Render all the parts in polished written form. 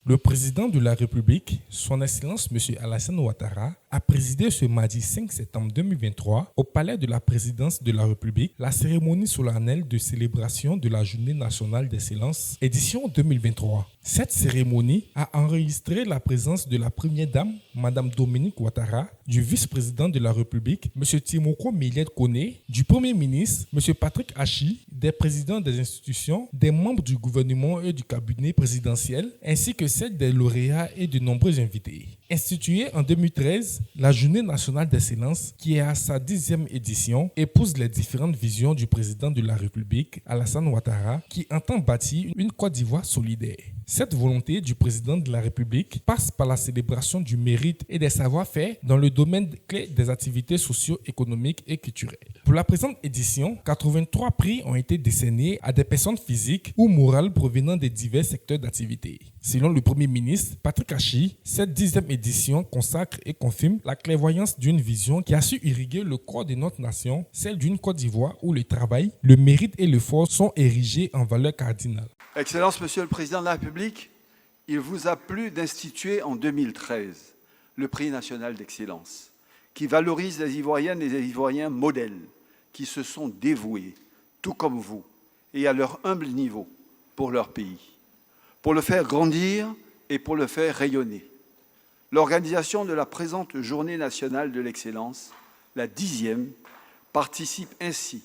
Le président de la République, son Excellence M. Alassane Ouattara, a présidé ce mardi 5 septembre 2023 au Palais de la Présidence de la République la cérémonie solennelle de célébration de la Journée nationale d'excellence édition 2023. Cette cérémonie a enregistré la présence de la Première Dame, Mme Dominique Ouattara, du vice-président de la République, M. Timoko Millet Kone, du Premier ministre, M. Patrick Achi, des présidents des institutions, des membres du gouvernement et du cabinet présidentiel, ainsi que celle des lauréats et de nombreux invités. Instituée en 2013, la Journée nationale d'excellence, qui est à sa 10e édition, épouse les différentes visions du président de la République, Alassane Ouattara, qui entend bâtir une Côte d'Ivoire solidaire. Cette volonté du président de la République passe par la célébration du mérite et des savoir-faire dans le domaine clé des activités socio-économiques et culturelles. Pour la présente édition, 83 prix ont été décernés à des personnes physiques ou morales provenant des divers secteurs d'activité. Selon le Premier ministre, Patrick Achi, cette 10e édition consacre et confirme la clairvoyance d'une vision qui a su irriguer le corps de notre nation, celle d'une Côte d'Ivoire où le travail, le mérite et l'effort sont érigés en valeurs cardinales. Excellence, Monsieur le Président de la République, il vous a plu d'instituer en 2013 le prix national d'excellence, qui valorise les Ivoiriennes et les Ivoiriens modèles, qui se sont dévoués, tout comme vous, et à leur humble niveau, pour leur pays, pour le faire grandir et pour le faire rayonner. L'organisation de la présente Journée nationale de l'excellence, la 10e, participe ainsi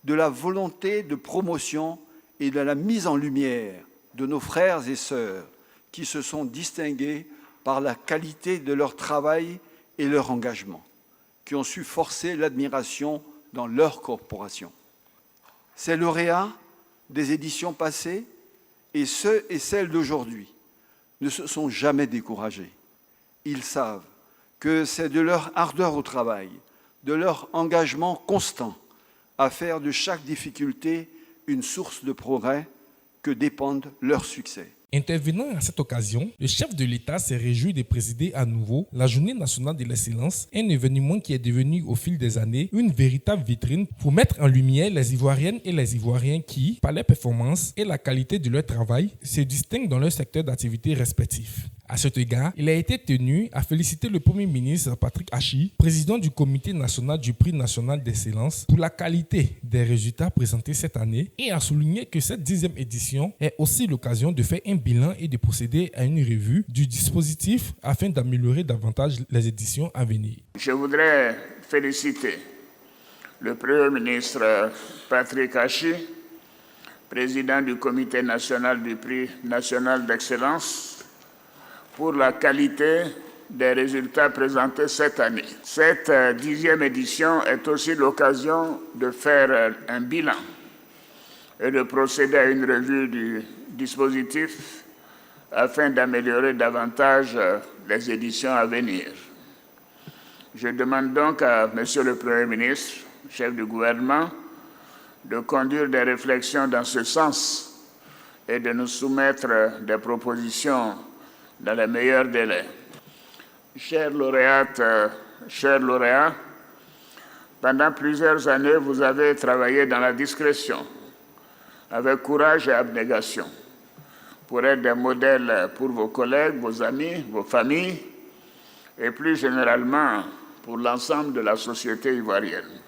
de la volonté de promotion et de la mise en lumière de nos frères et sœurs qui se sont distingués par la qualité de leur travail et leur engagement, qui ont su forcer l'admiration dans leur corporation. Ces lauréats des éditions passées et ceux et celles d'aujourd'hui ne se sont jamais découragés. Ils savent que c'est de leur ardeur au travail, de leur engagement constant à faire de chaque difficulté une source de progrès que dépendent leurs succès. Intervenant à cette occasion, le chef de l'État s'est réjoui de présider à nouveau la Journée nationale de l'excellence, un événement qui est devenu au fil des années une véritable vitrine pour mettre en lumière les Ivoiriennes et les Ivoiriens qui, par leur performance et la qualité de leur travail, se distinguent dans leur secteur d'activité respectif. À cet égard, il a été tenu à féliciter le Premier ministre Patrick Achi, président du Comité national du prix national d'excellence, pour la qualité des résultats présentés cette année et à souligner que cette 10e édition est aussi l'occasion de faire un bilan et de procéder à une revue du dispositif afin d'améliorer davantage les éditions à venir. Je voudrais féliciter le Premier ministre Patrick Achi, président du Comité national du prix national d'excellence, pour la qualité des résultats présentés cette année. Cette 10e édition est aussi l'occasion de faire un bilan et de procéder à une revue du dispositif afin d'améliorer davantage les éditions à venir. Je demande donc à Monsieur le Premier ministre, chef du gouvernement, de conduire des réflexions dans ce sens et de nous soumettre des propositions dans les meilleurs délais. Chères lauréates, chers lauréats, pendant plusieurs années, vous avez travaillé dans la discrétion, avec courage et abnégation, pour être des modèles pour vos collègues, vos amis, vos familles, et plus généralement pour l'ensemble de la société ivoirienne.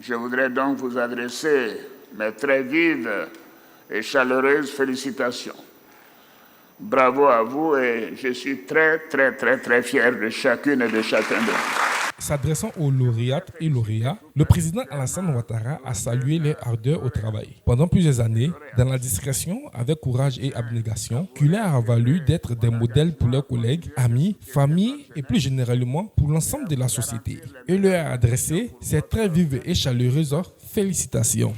Je voudrais donc vous adresser mes très vives et chaleureuses félicitations. Bravo à vous et je suis très fier de chacune et de chacun de vous. S'adressant aux lauréates et lauréats, le président Alassane Ouattara a salué leur ardeur au travail. Pendant plusieurs années, dans la discrétion, avec courage et abnégation, qui leur a valu d'être des modèles pour leurs collègues, amis, familles et plus généralement pour l'ensemble de la société. Et leur a adressé ces très vives et chaleureuses félicitations.